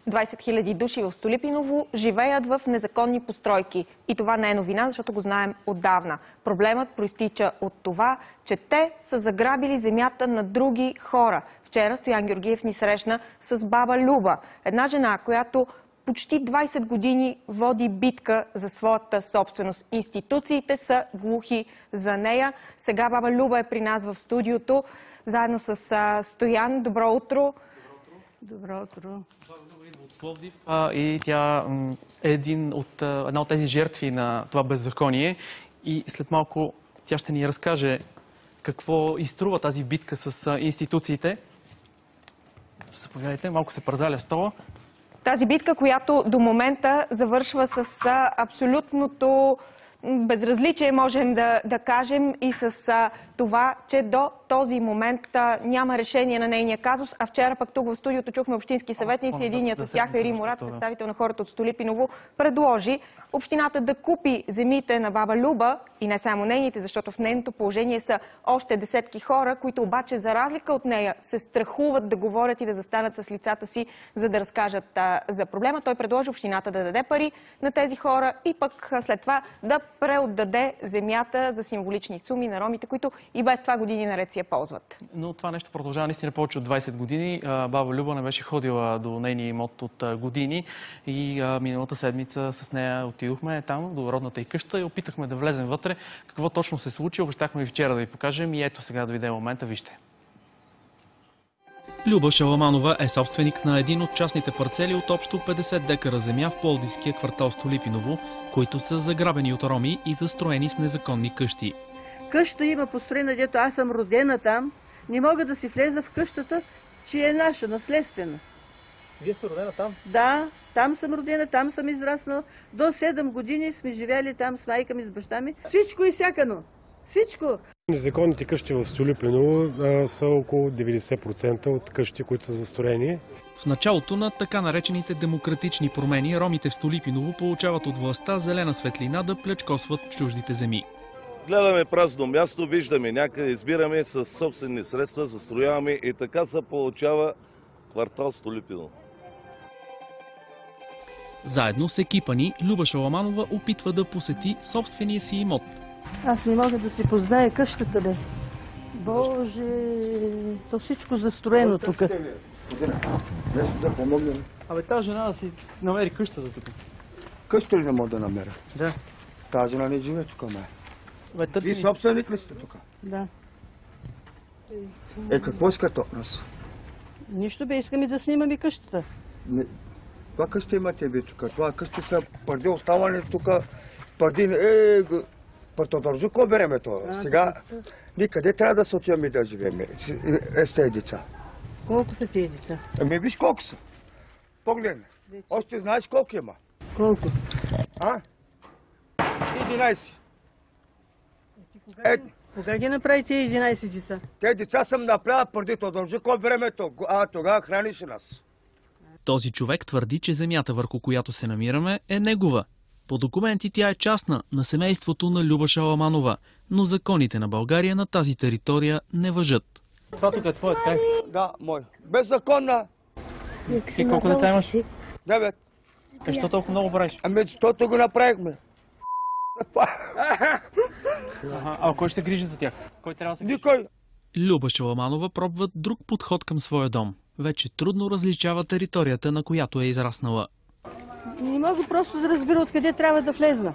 20 000 души в Столипиново живеят в незаконни постройки. И това не е новина, защото го знаем отдавна. Проблемът проистича от това, че те са заграбили земята на други хора. Вчера Стоян Георгиев ни срещна с баба Люба, една жена, която почти 20 години води битка за своята собственост. Институциите са глухи за нея. Сега баба Люба е при нас в студиото, заедно с Стоян. Добро утро! Добро утро! От Пловдив, и тя е една от тези жертви на това беззаконие. И след малко тя ще ни разкаже какво изтрува тази битка с институциите. Заповядайте, малко се пързаля стола. Тази битка, която до момента завършва с абсолютното безразличие, можем да кажем, и с това, че до този момент няма решение на нейния казус. А вчера пък тук в студиото чухме общински съветници. Единият от тях, Ери Мурат, представител на хората от Столипиново, предложи общината да купи земите на баба Люба, и не само нейните, защото в нейното положение са още десетки хора, които обаче за разлика от нея се страхуват да говорят и да застанат с лицата си, за да разкажат за проблема. Той предложи общината да даде пари на тези хора и пък след това да преотдаде земята за символични суми на ромите, които и без това години наред си я ползват. Но това нещо продължава наистина повече от 20 години. Баба Люба не беше ходила до нейния имот от години и миналата седмица с нея отидохме там до родната й къща и опитахме да влезем вътре. Какво точно се случи, обещахме и вчера да ви покажем и ето сега да дойде момента, вижте. Люба Шаламанова е собственик на един от частните парцели от общо 50 декара земя в пловдивския квартал Столипиново, които са заграбени от роми и застроени с незаконни къщи. Къща има построена, дето аз съм родена там. Не мога да си влеза в къщата, че е наша, наследствена. Вие сте родена там? Да, там съм родена, там съм израснала. До 7 години сме живели там с майка ми, с баща ми. Всичко изсякано. Всичко. Незаконните къщи в Столипиново са около 90% от къщи, които са застроени. В началото на така наречените демократични промени, ромите в Столипиново получават от властта зелена светлина да плячкосват чуждите земи. Гледаме празно място, виждаме някъде, избираме с собствени средства, застрояваме и така се получава квартал Столипиново. Заедно с екипа ни, Люба Шаламанова опитва да посети собствения си имот. Аз не мога да си позная къщата, бе. Боже, то всичко застроено тук. Да помогнем. Абе, тази жена да си намери къща за тук. Къща ли не мога да намеря? Да. Тази жена не живее тук, ме. Търси... И собственик ли сте тук? Да. Какво искате от нас? Нищо, бе, искаме да снимаме къщата. Това къща имате ви тук. Това къща са преди оставане тук. Преди... Пъртодържу, ко береме това? Сега никъде трябва да се отиваме да живеем. С тези деца. Колко са тези деца? Ами виж колко са. Погледне. Още знаеш колко има? Колко? 11. Кога ги направите 11 деца? Те деца съм направил преди Тодоржуко времето, тогава хранише нас. Този човек твърди, че земята, върху която се намираме, е негова. По документи тя е частна на семейството на Люба Шаламанова, но законите на България на тази територия не важат. Това тук е твоят тях? Да, мой. Беззаконна. И колко деца имаш? 9. Защо толкова много правиш? Ами, защото го направихме. А кой ще грижи за тях? Кой трябва да се грижи? Никой. Люба Шаламанова пробва друг подход към своя дом. Вече трудно различава територията, на която е израснала. Не мога просто да разбира откъде трябва да влезна.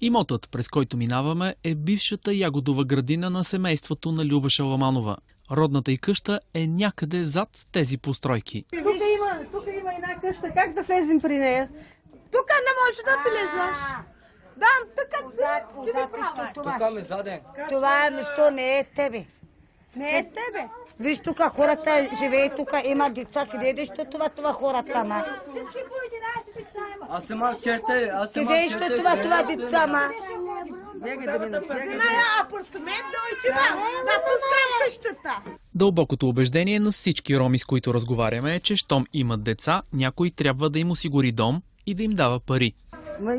Имотът, през който минаваме, е бившата ягодова градина на семейството на Люба Шаламанова. Родната й къща е някъде зад тези постройки. Тук има една къща. Как да влезем при нея? Тук не можеш да влезеш. Да, Това е место, не е тебе. Не е тебе. Виж тук, хората живеят тук, има деца, къде идеш това хората, ма? Всички по 11 деца има. Аз имам черте, Къде идеш това деца, ма? Зная апартамент да отива, напускам къщата. Дълбокото убеждение на всички роми, с които разговаряме, е, че щом имат деца, някой трябва да им осигури дом и да им дава пари.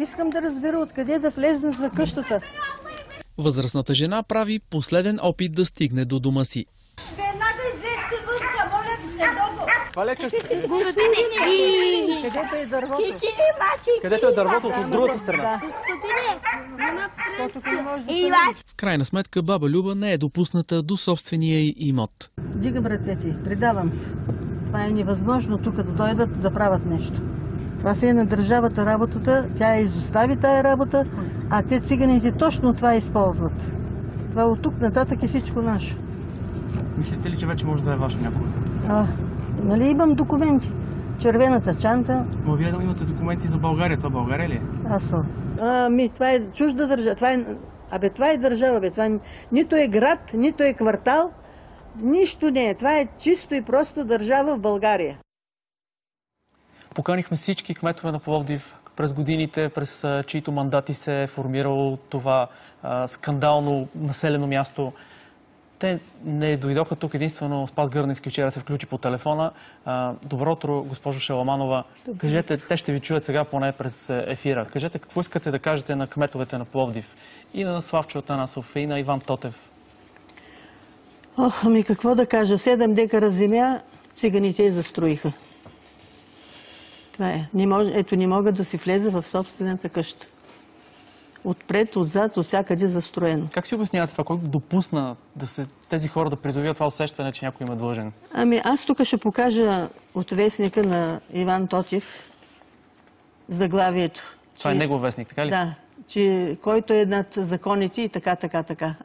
Искам да разбера откъде да влезна за къщата. Възрастната жена прави последен опит да стигне до дома си. Веднага излезте вънка, моля ви се много. Това ли е къщата? Където е дървото. Където е дървото от другата страна. В крайна сметка баба Люба не е допусната до собствения й имот. Дигам ръцете, предавам се. Това е невъзможно тук да дойдат да правят нещо. Това си е на държавата работата, тя изостави тая работа, а те циганите точно това използват. Това от тук нататък е всичко наше. Мислите ли, че вече може да е ваше някога? Нали имам документи? Червената чанта. Но вие да имате документи за България. Това България ли е? Аз съм. Това е чужда държава. Това е държава, Това нито е град, нито е квартал. Нищо не е. Това е чисто и просто държава в България. Поканихме всички кметове на Пловдив през годините, през чието мандати се е формирало това скандално населено място. Те не дойдоха тук единствено. Спас Гърневски вчера се включи по телефона. Добро утро, госпожо Шаламанова. Кажете, те ще ви чуят сега поне през ефира. Кажете, какво искате да кажете на кметовете на Пловдив и на Славчо Атанасов и на Иван Тотев? Какво да кажа? 7 декара земя циганите я застроиха. Това е. Не могат да си влезе в собствената къща. Отпред, отзад, от всякъде застроено. Как си обяснявате това? Кой допусна тези хора да придобият това усещане, че някой им е длъжен? Аз тук ще покажа от вестника на Иван Тотев заглавието. Това е негов вестник, така ли? Да, че който е над законите и така.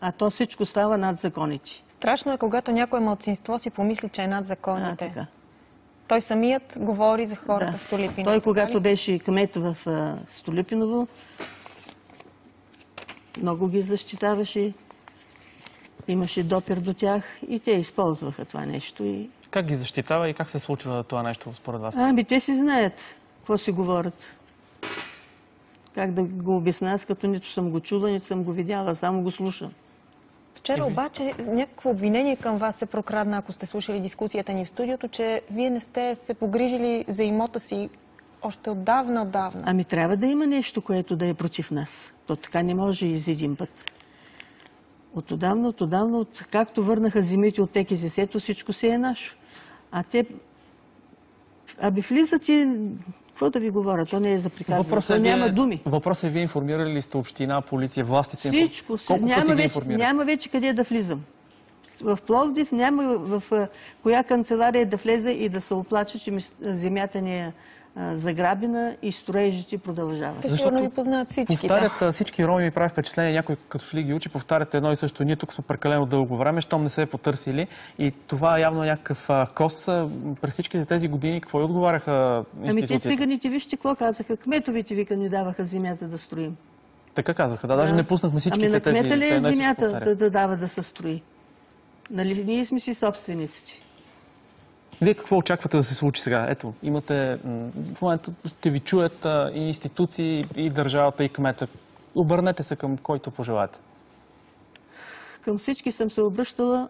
А то всичко става над законите. Страшно е, когато някое малцинство си помисли, че е над законите. Така. Той самият говори за хората в Столипиново. Той, когато беше кмет в Столипиново, много ги защитаваше, имаше допир до тях и те използваха това нещо. Как ги защитава и как се случва това нещо според вас? Те си знаят какво си говорят. Как да го обясня, аз като нито съм го чула, нито съм го видяла, само го слушам. Вчера обаче някакво обвинение към вас се прокрадна, ако сте слушали дискусията ни в студиото, че вие не сте се погрижили за имота си още отдавна. Трябва да има нещо, което да е против нас. То така не може и за един път. Отдавна, както върнаха земите от ТКЗС-то, всичко си е наше. А те... влизат и... Какво да ви говоря? То не е за приказване. То няма думи. Въпросът е, вие информирали ли сте община, полиция, властите? Всичко. Няма вече къде да влизам. В Пловдив няма в коя канцелария да влезе и да се оплаче, че земята ни е заграбена и строежите продължават. Защото ви познаят всички. Повтарят всички роми, ми прави впечатление, някой като шли ги учи, повтарят едно и също. Ние тук сме прекалено дълго време, щом не се е потърсили. И това явно е някакъв кос. През всичките тези години какво и отговаряха институциите? Те циганите, вижте какво казаха. Кметовите вика ни даваха земята да строим. Така казаха, да. Даже не пуснахме всичките тези. На кмета ли е земята да дава да се строи? Нали ние сме си собствениците? Вие какво очаквате да се случи сега? Ето, имате, в момента ще ви чуят и институции, и държавата, и кмета. Обърнете се към който пожелаете. Към всички съм се обръщала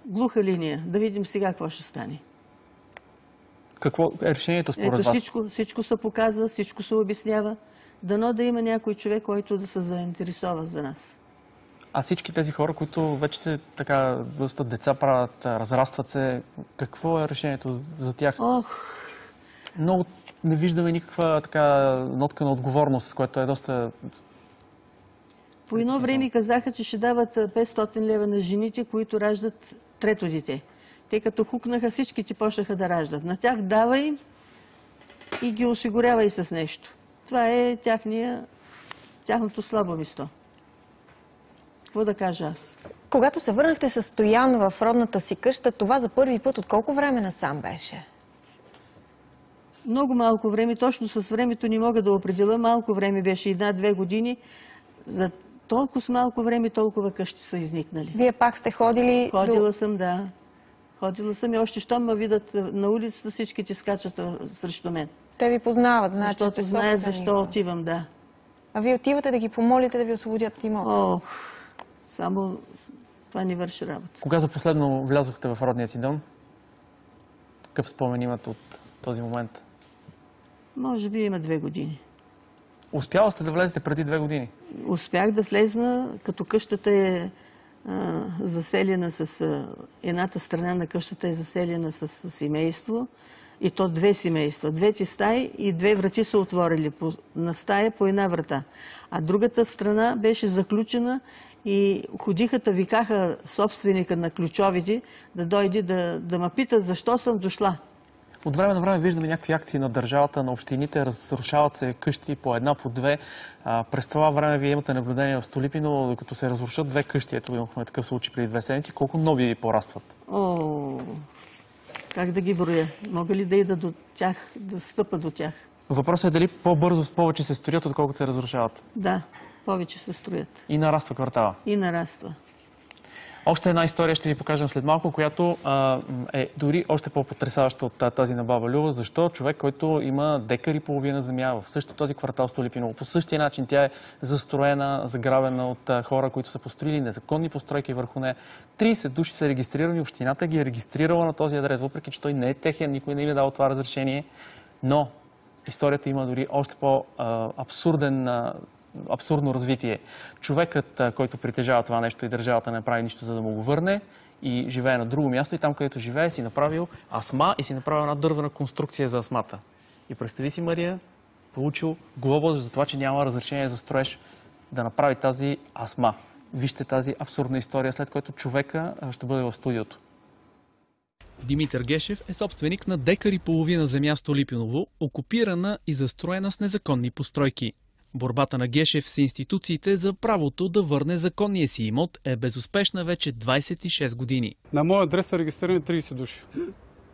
глуха линия. Да видим сега какво ще стане. Какво е решението според вас? Всичко се показва, всичко се обяснява. Дано да има някой човек, който да се заинтересува за нас. А всички тези хора, които вече се така доста деца правят, разрастват се, какво е решението за тях? Много не виждаме никаква така нотка на отговорност, което е доста... По едно време казаха, че ще дават 500 лева на жените, които раждат трето дете. Те като хукнаха, всичките почнаха да раждат. На тях давай и ги осигурявай с нещо. Това е тяхното слабо место. Какво да кажа аз? Когато се върнахте с Стоян в родната си къща, това за първи път от колко време насам беше? Много малко време. Точно с времето не мога да определя. Малко време беше, 1-2 години. За толкова с малко време, толкова къщи са изникнали. Вие пак сте ходили? Ходила съм, да. Ходила съм и още щом ме видят на улицата, всички ти скачат срещу мен. Те ви познават, защото знаят защо отивам, да. А вие отивате да ги помолите да ви освободят имота? Само това не върши работа. Кога за последно влязохте в родния си дом? Какъв спомен имате от този момент? Може би има 2 години. Успяла сте да влезете преди 2 години? Успях да влезна, като къщата е заселена с... едната страна на къщата е заселена с семейство, и то 2 семейства. 2 стаи и 2 врати са отворили. На стая по 1 врата. А другата страна беше заключена и ходиха, викаха собственика на ключовите да дойде да ме питат защо съм дошла. От време на време виждаме някакви акции на държавата, на общините, разрушават се къщи по 1, по 2. През това време вие имате наблюдение в Столипиново, докато се разрушат 2 къщи. Ето имахме такъв случай преди 2 седмици. Колко нови порастват? Как да ги броя? Мога ли да ида до тях, да стъпа до тях? Въпросът е дали по-бързо, повече се строят, отколкото се разрушават? Да, повече се строят. И нараства квартала? И нараства. Още една история ще ви покажем след малко, която е дори още по-потресаваща от тази на баба Люба. Защо човек, който има декар и половина земя в същия този квартал Столипиново, по същия начин тя е застроена, заграбена от хора, които са построили незаконни постройки върху нея. 30 души са регистрирани, общината ги е регистрирала на този адрес, въпреки че той не е техен, никой не им е дал това разрешение. Но историята има дори още абсурдно развитие. Човекът, който притежава това нещо и държавата не направи нищо, за да му го върне, и живее на друго място, и там, където живее, си направил асма и си направил една дървена конструкция за асмата. И представи си, Мария, получил глоба за това, че няма разрешение за строеж да направи тази асма. Вижте тази абсурдна история, след което човека ще бъде в студиото. Димитър Гешев е собственик на декар и половина земя в Столипиново, окупирана и застроена с незаконни постройки. Борбата на Гешев с институциите за правото да върне законния си имот е безуспешна вече 26 години. На моя адрес са регистрирани 30 души.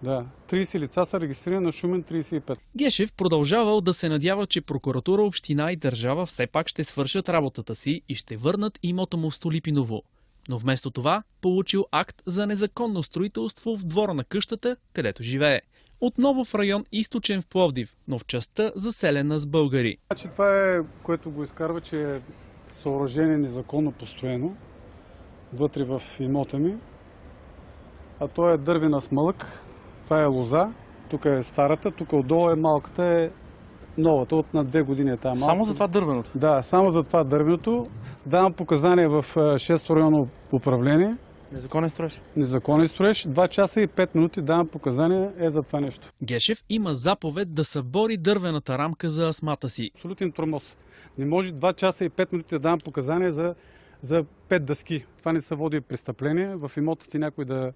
Да, 30 лица са регистрирани, на Шумен 35. Гешев продължавал да се надява, че прокуратура, община и държава все пак ще свършат работата си и ще върнат имота му в Столипиново. Но вместо това получил акт за незаконно строителство в двора на къщата, където живее. Отново в район Източен в Пловдив, но в частта заселена с българи. Значи това е, което го изкарва, че е съоръжение незаконно построено вътре в имота ми. А то е дървена смълък, това е лоза, тук е старата, тук отдолу е малката, е новата, от на 2 години е тази малка. Само за това дървеното? Да, само за това дървеното. Давам показания в 6-то районно управление. Незаконен строеж? Незаконен строеж. 2 часа и 5 минути давам показания за това нещо. Гешев има заповед да събори дървената рамка за асмата си. Абсолютен тормоз. Не може 2 часа и 5 минути да давам показания за 5 дъски. Това не се води престъпление. В имота ти някой да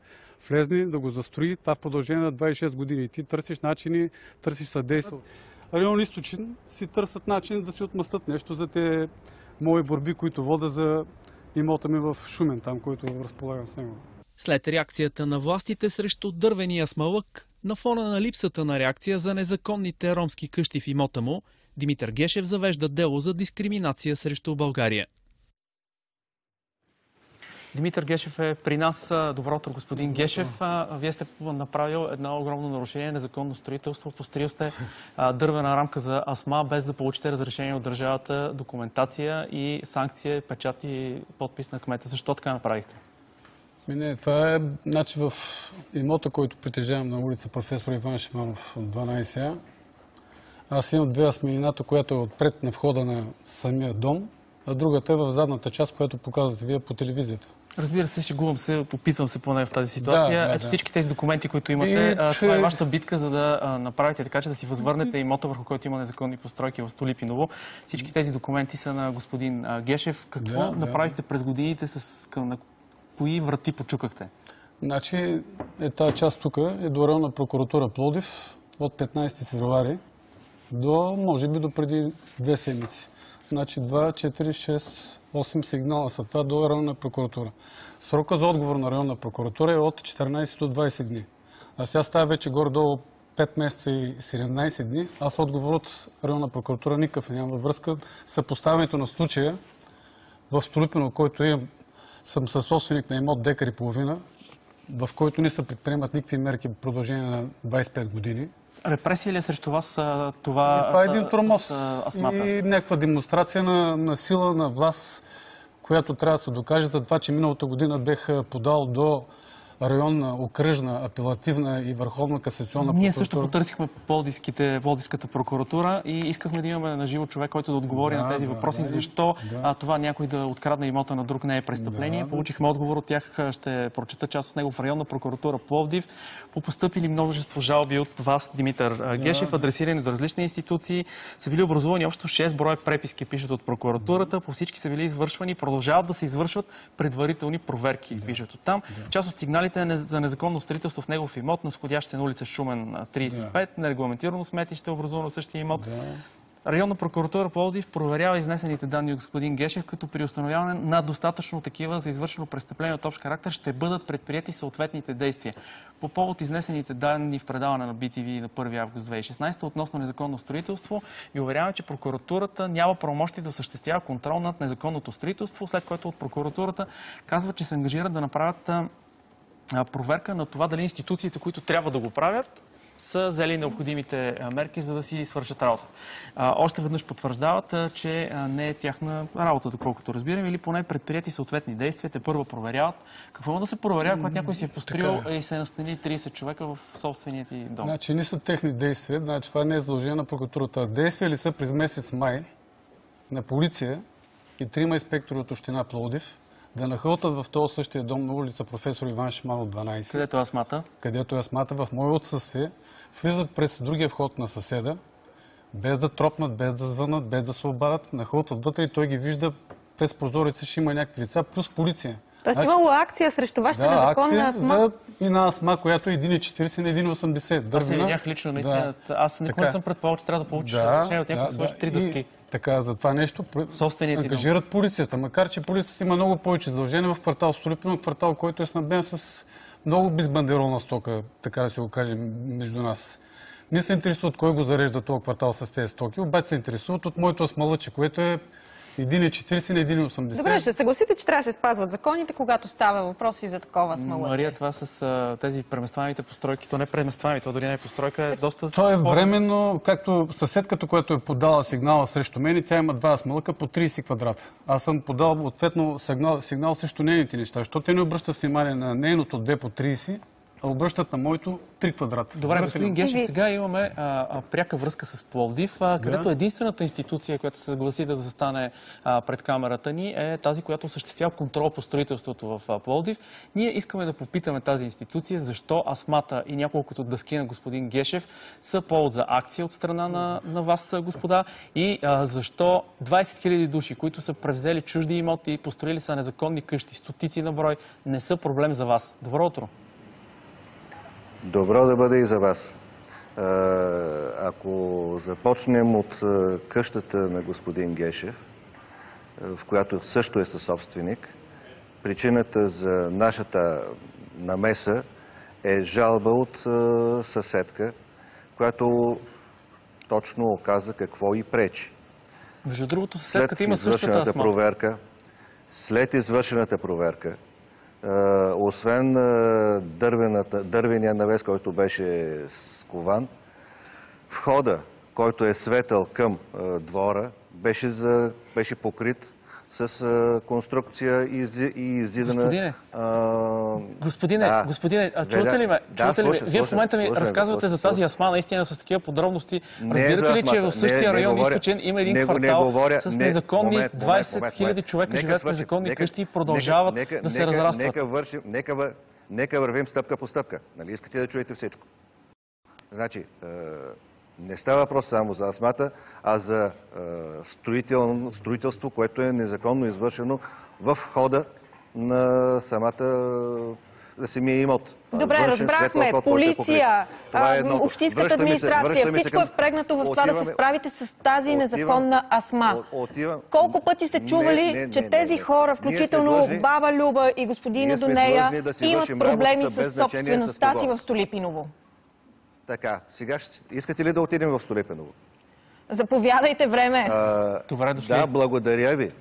влезне, да го застрои. Това в продължение на 26 години. И ти търсиш начини, търсиш съдейство. Район Източен си търсят начини да си отмъстат нещо за те мои борби, които вода за имота ми в Шумен, там, който разполагам с него. След реакцията на властите срещу дървения смълък, на фона на липсата на реакция за незаконните ромски къщи в имота му, Димитър Гешев завежда дело за дискриминация срещу България. Димитър Гешев е при нас. Добро утро, господин Гешев. Вие сте направил едно огромно нарушение, незаконно строителство. Построил сте дървена рамка за асма, без да получите разрешение от държавата, документация и санкция, печат и подпис на кмета. Защо така направихте? Не, това е значи в имота, който притежавам на улица Професор Иван Шиманов 12А. Аз имам 2 асми, едната, която е отпред на входа на самия дом, а другата е в задната част, която показвате вие по телевизията. Разбира се, шегувам се, опитвам се поне в тази ситуация. Да, ето всички тези документи, които имате, това е вашата битка, за да направите така, че да си възвърнете имота, върху който има незаконни постройки в Столипиново. Всички тези документи са на господин Гешев. Какво направихте през годините, на кои врати почукахте? Значи, тази част тук е до районна прокуратура Пловдив от 15 февруари до, може би, до преди 2 седмици. Значи 2, 4, 6, 8 сигнала са това до районна прокуратура. Срока за отговор на районна прокуратура е от 14 до 20 дни. А сега става вече горе-долу 5 месеца и 17 дни. Аз отговор от районна прокуратура никакъв няма връзка. Съпоставянето на случая в Столипиново, който съм съсобственик на имот декар и половина, в който не се предприемат никакви мерки в продължение на 25 години. Репресия ли е срещу вас това? Това е един тормоз и някаква демонстрация на сила, на власт, която трябва да се докаже за това, че миналата година бех подал до районна, окръжна, апелативна и върховна касационна прокуратура. Ние също потърсихме Пловдивската прокуратура и искахме да имаме на живо човек, който да отговори на тези въпроси. Защо това някой да открадне имота на друг не е престъпление. Получихме отговор от тях, ще прочета част от него в районна прокуратура Пловдив. По постъпили множество жалби от вас, Димитър Гешев, адресирани до различни институции, са били образувани общо 6 броя преписки, пишат от прокуратурата. По всички са били извършвани, продължават да се извършват предварителни проверки, пишат от там. Част от сигналите за незаконно строителство в негов имот, насходящ се на улица Шумен 35, нерегламентирано сметище, образувано в същия имот. Районна прокуратура Пловдив проверява изнесените данни от господин Гешев, като при установяване на достатъчно такива за извършено престъпление от общ характер ще бъдат предприяти съответните действия. По повод изнесените данни в предаване на BTV на 1 август 2016 относно незаконно строителство, ви уверявам, че прокуратурата няма правомощие да осъществява контрол над незаконното строителство, след което от прокуратурата казва, че се ангажират да направят проверка на това дали институциите, които трябва да го правят, са взели необходимите мерки, за да си свършат работа. Още веднъж потвърждават, че не е тяхна работа, доколкото разбирам, или поне предприяти съответни действия. Те първо проверяват. Какво има да се проверява, когато някой си е построил и се настанили 30 човека в собствения ти дом? Значи не са техни действия, значи това не е задължение на прокуратурата. Действия ли са през месец май на полиция и 3 инспектори от община Пловдив да нахълтат в този същия дом на улица Професор Иван Шиманов 12. Където аз мата? Където аз мата в мое отсъствие, влизат през другия вход на съседа, без да тропнат, без да звънат, без да се обадят, нахълтват вътре и той ги вижда през прозореца, ще има някакви лица, плюс полиция. Тоест имало акция срещу вашата незаконна АСМА? И на АСМА, която е 1,40 на 1,80. Аз се видях лично, наистина. Аз никога не съм предполагал, че трябва да получиш разрешение от някакво свърши 3 дъски. Така, за това нещо ангажират полицията. Макар че полицията има много повече задължения в квартал Столипиново, квартал, който е снабден с много безбандеролна стока, така да се го кажем, между нас. Не се интересуват кой го зарежда този квартал с тези стоки, обаче се интересуват от моето асмалъче, което е 1,40 на 1,80. Добре, ще съгласите, че трябва да се спазват законите, когато става въпроси за такова асмалъче. Мария, това с тези преместваемите постройки, то не преместваеми, то дори не е постройка, е доста... То е временно, както съседката, която е подала сигнала срещу мен, тя има 2 асмалъка по 30 квадрата. Аз съм подал ответно сигнал срещу нейните неща. Защото те не обръщат внимание на нейното 2 по 30, а обръщат на моето 3 квадрата. Добре, господин Гешев, сега имаме пряка връзка с Пловдив, където единствената институция, която се съгласи да застане пред камерата ни, е тази, която осъществява контрол по строителството в Пловдив. Ние искаме да попитаме тази институция, защо АСМАТА и няколкото дъски на господин Гешев са повод за акция от страна на вас, господа, и защо 20 000 души, които са превзели чужди имоти и построили са незаконни къщи, стотици на брой, не са проблем за вас. Добро утро! Добро да бъде и за вас. Ако започнем от къщата на господин Гешев, в която също е съсобственик, причината за нашата намеса е жалба от съседка, която точно оказа какво и пречи. Между другото, съседката има същата асма. След извършената проверка, освен дървения навес, който беше скован, входа, който е светъл към двора, беше покрит с конструкция и иззидана... Господине, чувате ли ме? Вие в момента ми разказвате за тази асма, наистина с такива подробности. Разбирате ли, че в същия район Източен има един квартал с незаконни 20 000 човека живеят в незаконни къщи и продължават да се разрастват? Нека вървим стъпка по стъпка. Нали искате да чуете всичко? Значи, не става въпрос само за асмата, а за строителство, което е незаконно извършено в хода на самия имот. Добре, разбрахме. Полиция, общинската администрация, всичко е впрегнато в това да се справите с тази незаконна асма. Колко пъти сте чували, че тези хора, включително баба Люба и господина до нея, имат проблеми с собствеността си в Столипиново? Така, сега искате ли да отидем в Столипиново? Заповядайте, време. Добре дошли. Да, благодаря ви.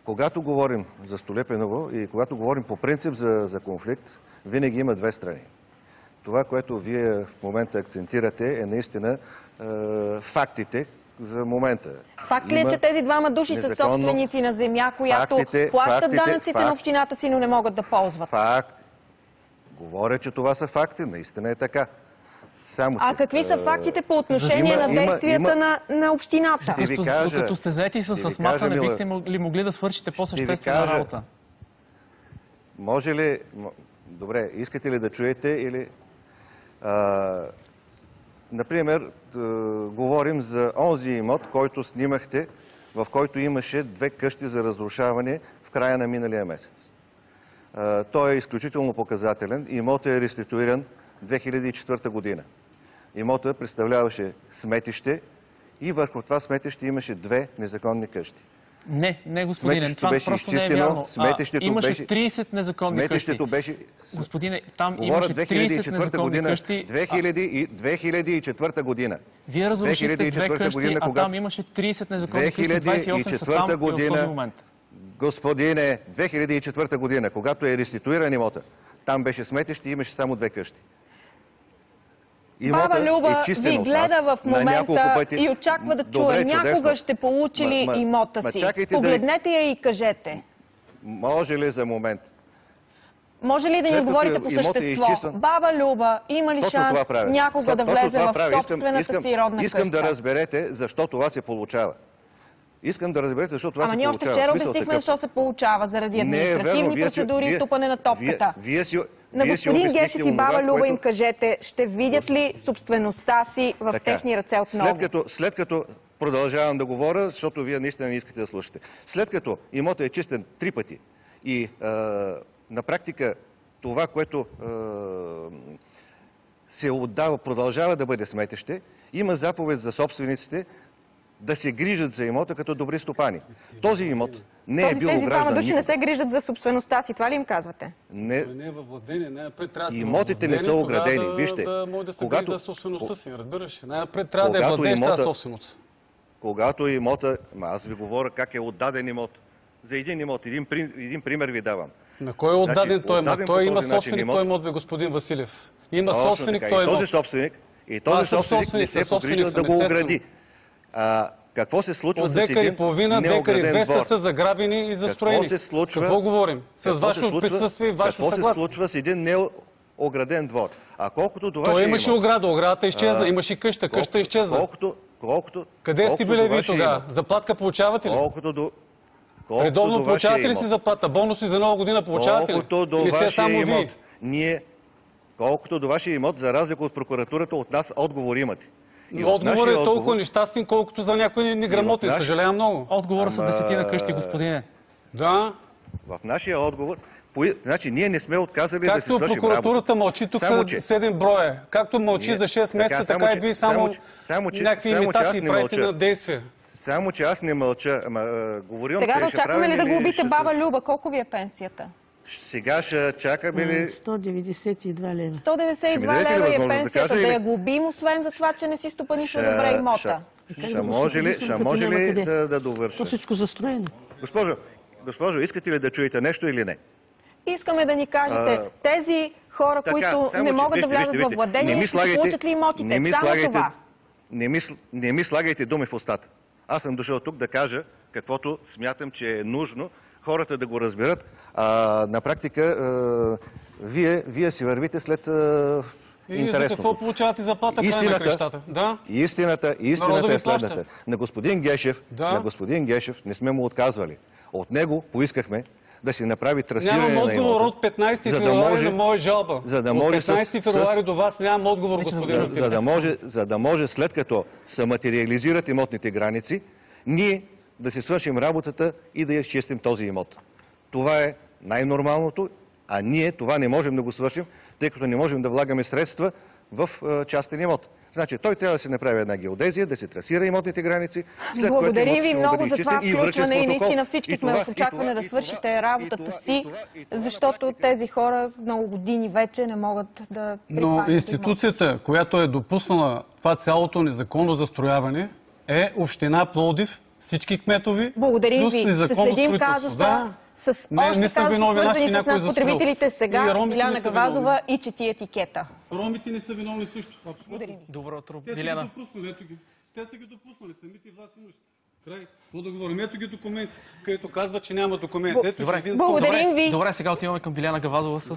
Когато говорим за Столипиново и когато говорим по принцип за конфликт, винаги има 2 страни. Това, което вие в момента акцентирате, е наистина фактите, за момента. Факт ли е, че тези двама души са собственици на земя, която плащат данъците на общината си, но не могат да ползват? Говоря, че това са факти. Наистина е така. Какви са фактите по отношение на действията на общината? Докато сте заети с махане, бихте ли могли да свършите по-съществена работа? Може ли... Добре, искате ли да чуете или... Например, говорим за онзи имот, който снимахте, в който имаше 2 къщи за разрушаване в края на миналия месец. Той е изключително показателен. Имотът е реституиран 2004 година. Имотът представляваше сметище и върху това сметище имаше 2 незаконни къщи. Не, господине, това просто не е вярно. Имаше 30 незаконни къщи. Господине, там имаше 30 незаконни къщи. 2004 година. Вие разрушихте 2 къщи, а там имаше 30 незаконни къщи, 28 са там и в този момент. Господине, 2004 година, когато е реституиран имота, там беше сметище и имаше само 2 къщи. Баба Люба ви гледа в момента и очаква да чуе. Някога ще получи ли имота си? Погледнете я и кажете. Може ли за момент? Може ли да ни говорите по същество? Баба Люба, има ли шанс някога да влезе в собствената си родна къща? Искам да разберете защо това се получава. Искам да разберете защо това се получава. Ама ние още вчера обяснихме защо се получава. Заради административни процедури и тупане на топката. На господин Гешев и баба Люба им кажете, ще видят ли собствеността си в техни ръце отново? След като продължавам да говоря, защото вие наистина не искате да слушате. След като имотът е чистен 3 пъти и на практика това, което се отдава, продължава да бъде сметище, има заповед за собствениците да се грижат за имота като добри стопани. Този имот не е бил ограждан. Тези двама души не се грижат за собствеността си, това ли им казвате? Не е във владение, най-напред трябва да се имотите не са оградени. Вижте, да може да се грижи за собствеността си, разбираш. Най-напред трябва да е владееща собственост. Когато имота, аз ви говоря как е отдаден имот. За един имот, един пример ви давам. На кой е отдаден той имот? Той има собственик той имот, господин Василев. Има собственик той имот. И този собственик не се погрижа да го огради. Какво се случва с един неограден двор? От декари половина, декари 200 са заграбени и застроени. Какво говорим? С вашето присъствие и вашето съгласие. Какво се случва с един неограден двор? А колкото до вашия той имаше ограда, оградата изчезна. Имаше къща, къща изчезна. Къде сте били ви тогава? Заплатка получавате ли? Редовно получавате ли си заплата? Бонуси за нова година получавате ли? Или сте само ви? Колкото до вашия имот, за разлика от прокуратурата, от нас отговор имате. Отговор е толкова нещастен, колкото за някои неграмотни. Съжалявам много. Отговора са 10 къщи, господине. Да. В нашия отговор... Значи, ние не сме отказали да си свършим работа. Както прокуратурата мълчи, тук са 7 броя. Както мълчи за 6 месеца, така и вие само някакви имитации правите на действия. Само, че аз не мълча. Сега да очакваме ли да глобите баба Люба? Колко ви е пенсията? Сега ще чакаме ли... 192 лева. 192 лева е пенсията. Да я глобим, освен за това, че не си стопанисва добре имота. Ще може ли да довърша? Всичко застроено. Госпожо, искате ли да чуете нещо или не? Искаме да ни кажете, тези хора, които не могат да влязат във владение, ще си получат ли имотите? Само това. Не ми слагайте думи в устата. Аз съм дошъл тук да кажа каквото смятам, че е нужно хората да го разберат. На практика, вие си вървите след интересното. И за какво получавате заплата край на крещата? Истината е следната. На господин Гешев не сме му отказвали. От него поискахме да си направи трасиране на имота. Нямам отговор от 15 февруари на моя жалба. От 15 февруари до вас нямам отговор, господин Василев. За да може след като се материализират имотните граници, ние да си свършим работата и да изчистим този имот. Това е най-нормалното, а ние това не можем да го свършим, тъй като не можем да влагаме средства в частен имот. Значи той трябва да се направи една геодезия, да се трасира имотните граници. Благодарим ви много за това включване и наистина всички сме в очакване да свършите работата си, защото тези хора много години вече не могат да припазят. Но институцията, която е допуснала това цялото незаконно застрояване, е община Пловдив, всички кметови. Благодарим ви. Ще следим казуса с още казуси, свързани с нас потребителите сега. Биляна Гавазова и чети етикета. Ромите не са виновни също. Благодарим ви. Добро утро, Биляна. Те са ги допуснали, самите власти имаш. Край. Какво да говорим? Ето ги документи, където казва, че няма документ. Добре, Благодарим ви. Добре, сега отиваме към Биляна Гавазова с